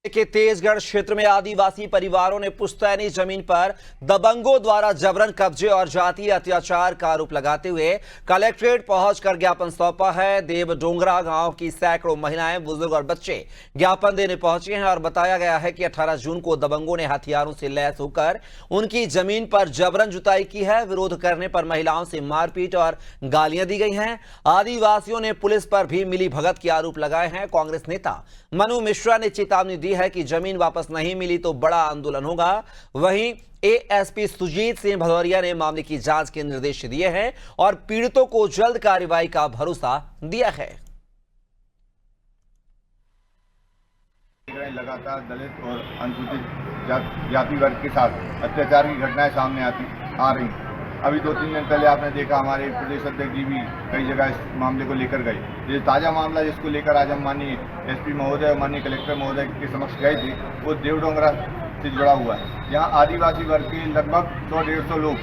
के तेजगढ़ क्षेत्र में आदिवासी परिवारों ने पुश्तैनी जमीन पर दबंगों द्वारा जबरन कब्जे और जातीय अत्याचार का आरोप लगाते हुए कलेक्ट्रेट पहुंचकर ज्ञापन सौंपा है। देवडोंगरा गांव की सैकड़ों महिलाएं, बुजुर्ग और बच्चे ज्ञापन देने पहुंचे हैं और बताया गया है कि 18 जून को दबंगों ने हथियारों से लैस होकर उनकी जमीन पर जबरन जुताई की है। विरोध करने पर महिलाओं से मारपीट और गालियां दी गई हैं। आदिवासियों ने पुलिस पर भी मिली भगत के आरोप लगाए हैं। कांग्रेस नेता मनु मिश्रा ने चेतावनी दी है कि जमीन वापस नहीं मिली तो बड़ा आंदोलन होगा। वहीं एएसपी सुजीत सिंह भदौरिया ने मामले की जांच के निर्देश दिए हैं और पीड़ितों को जल्द कार्रवाई का भरोसा दिया है। लगातार दलित और अनुसूचित जाति वर्ग के साथ अत्याचार की घटनाएं सामने आ रही। अभी 2-3 दिन पहले आपने देखा हमारे प्रदेश अध्यक्ष जी भी कई जगह इस मामले को लेकर गए। ये ताज़ा मामला जिसको लेकर आज हम माननीय एसपी महोदय और माननीय कलेक्टर महोदय के समक्ष गए थे, वो देवडोंगरा से जुड़ा हुआ है। यहाँ आदिवासी वर्ग के लगभग 100-150 लोग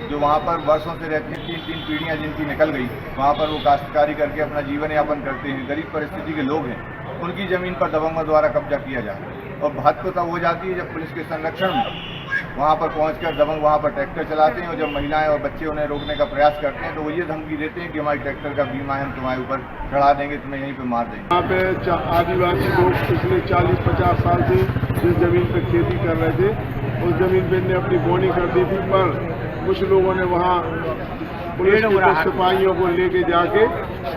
जो वहाँ पर वर्षों से रहते हैं, 3-3 पीढ़ियाँ जिनकी निकल गई, वहाँ पर वो काश्तकारी करके अपना जीवन यापन करते हैं। गरीब परिस्थिति के लोग हैं, उनकी ज़मीन पर दबंगों द्वारा कब्जा किया जाए और बात तो तब हो जाती है जब पुलिस के संरक्षण में वहाँ पर पहुंचकर दबंग वहाँ पर ट्रैक्टर चलाते हैं और जब महिलाएं और बच्चे उन्हें रोकने का प्रयास करते हैं तो वो ये धमकी देते हैं कि हमारे ट्रैक्टर का बीमा है, हम तुम्हारे ऊपर चढ़ा देंगे, तुम्हें यहीं पे मार देंगे। यहाँ पे आदिवासी लोग पिछले 40-50 साल से जिस जमीन पे खेती कर रहे थे, उस जमीन पे इन्हें अपनी बोनी कर दी थी, पर कुछ लोगों ने वहाँ पुलिस के सिपाहियों को लेके जाके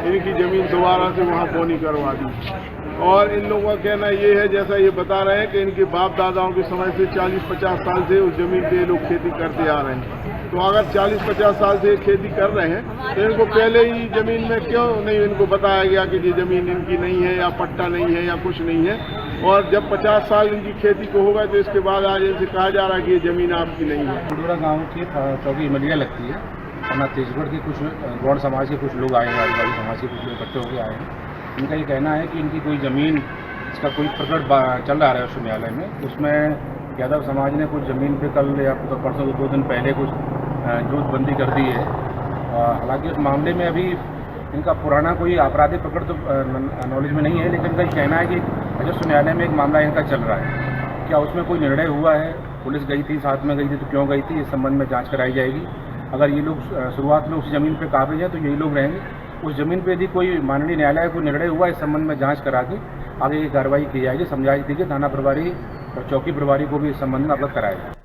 इनकी जमीन दोबारा से वहाँ बोनी करवा दी। और इन लोगों का कहना ये है, जैसा ये बता रहे हैं कि इनके बाप दादाओं के समय से 40-50 साल से उस जमीन पे लोग खेती करते आ रहे हैं। तो अगर 40-50 साल से खेती कर रहे हैं तो इनको पहले ही जमीन में क्यों नहीं इनको बताया गया कि ये जमीन इनकी नहीं है या पट्टा नहीं है या कुछ नहीं है। और जब 50 साल इनकी खेती को होगा तो इसके बाद आज इनसे कहा जा रहा है कि ये जमीन आपकी नहीं है। पूरा गाँव की चौकी मलिया लगती है और तेजगढ़ के कुछ गौड़ समाज के कुछ लोग आए हैं, आदिवासी समाज के कुछ लोग इकट्ठे होकर आए हैं। इनका ये कहना है कि इनकी कोई ज़मीन, इसका कोई प्रकट चल रहा है उच्च न्यायालय में, उसमें यादव समाज ने कुछ ज़मीन पे कल या तो परसों 2 दिन पहले कुछ जुटबंदी कर दी है। हालांकि उस मामले में अभी इनका पुराना कोई आपराधिक प्रकट तो नॉलेज में नहीं है, लेकिन इनका कहना है कि उच्च न्यायालय में एक मामला इनका चल रहा है। क्या उसमें कोई निर्णय हुआ है? पुलिस गई थी, साथ में गई थी, तो क्यों गई थी, इस संबंध में जाँच कराई जाएगी। अगर ये लोग शुरुआत में उस ज़मीन पर काबिज हैं तो यही लोग रहेंगे। उस ज़मीन पे यदि कोई माननीय न्यायालय को निर्णय हुआ, इस संबंध में जांच करा के आगे की कार्रवाई की जाएगी। समझाइश दीजिए थाना प्रभारी और चौकी प्रभारी को भी इस संबंध में अवगत कराया जाए।